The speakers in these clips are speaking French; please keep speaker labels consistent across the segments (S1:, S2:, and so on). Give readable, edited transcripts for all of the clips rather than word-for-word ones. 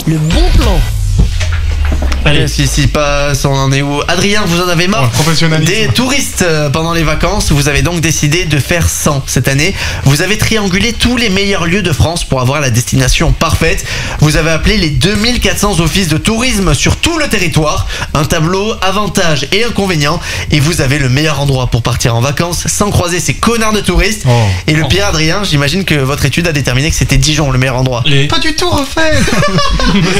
S1: Le bon plan.
S2: Allez, si passe, on en est où? Adrien, vous en avez marre des touristes pendant les vacances. Vous avez donc décidé de faire 100 cette année. Vous avez triangulé tous les meilleurs lieux de France pour avoir la destination parfaite. Vous avez appelé les 2400 offices de tourisme sur tout le territoire. Un tableau avantages et inconvénients. Et vous avez le meilleur endroit pour partir en vacances sans croiser ces connards de touristes. Et le pire, Adrien, j'imagine que votre étude a déterminé que c'était Dijon le meilleur endroit.
S3: Pas du tout, Raphaël.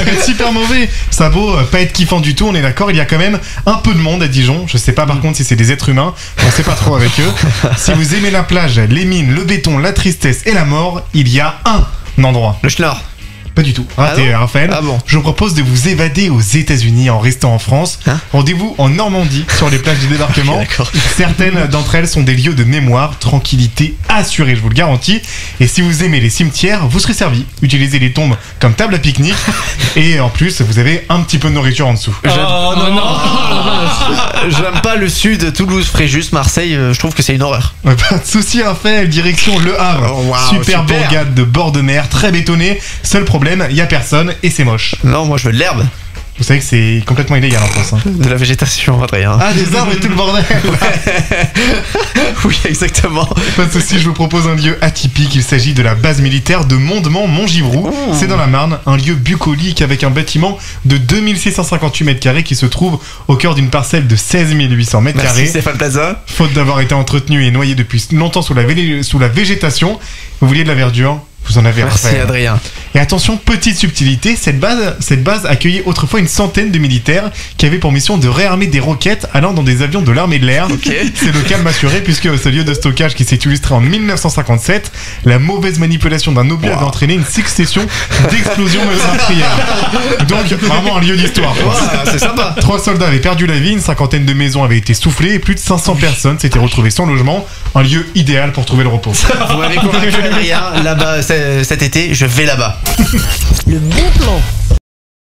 S3: C'est super mauvais. Ça vaut pas être kiffant du tout, on est d'accord. Il y a quand même un peu de monde à Dijon. Je sais pas par contre si c'est des êtres humains. On sait pas trop avec eux. Si vous aimez la plage, les mines, le béton, la tristesse et la mort, il y a un endroit.
S2: Le Schnorr.
S3: Pas du tout. Raté, Raphaël. Je vous propose de vous évader aux États-Unis en restant en France. Rendez-vous en Normandie sur les plages du débarquement. Certaines d'entre elles sont des lieux de mémoire, tranquillité assurée, je vous le garantis. Et si vous aimez les cimetières, vous serez servi. Utilisez les tombes comme table à pique-nique. Et en plus, vous avez un petit peu de nourriture en dessous.
S2: J'aime pas le sud, Toulouse, Fréjus, Marseille. Je trouve que c'est une horreur.
S3: Pas de soucis, Raphaël. Direction Le Havre. Super bourgade de bord de mer, très bétonné. Seul problème, il y a personne et c'est moche.
S2: Non, moi je veux de l'herbe.
S3: Vous savez que c'est complètement illégal en France.
S2: De la végétation, Adrien.
S3: Ah, des arbres et tout le bordel.
S2: Oui, exactement.
S3: Pas de soucis, je vous propose un lieu atypique. Il s'agit de la base militaire de Mondement-Montgivroux. C'est dans la Marne, un lieu bucolique avec un bâtiment de 2658 mètres carrés qui se trouve au cœur d'une parcelle de 16 800 mètres carrés.
S2: Merci Stéphane Plaza.
S3: Faute d'avoir été entretenu et noyé depuis longtemps sous la végétation, vous vouliez de la verdure? Vous en avez.
S2: Merci Adrien.
S3: Et attention, petite subtilité, cette base accueillait autrefois une centaine de militaires qui avaient pour mission de réarmer des roquettes allant dans des avions de l'armée de l'air. C'est le cas de m'assurer puisque ce lieu de stockage qui s'est illustré en 1957, la mauvaise manipulation d'un obus avait entraîné une succession d'explosions meurtrières. Donc vraiment un lieu d'histoire.
S2: C'est sympa.
S3: 3 soldats avaient perdu la vie, une cinquantaine de maisons avaient été soufflées et plus de 500 personnes s'étaient retrouvées sans logement. Un lieu idéal pour trouver le repos.
S2: Vous m'avez convaincu Adrien, là-bas cet été, je vais là-bas.
S1: Le bon plan.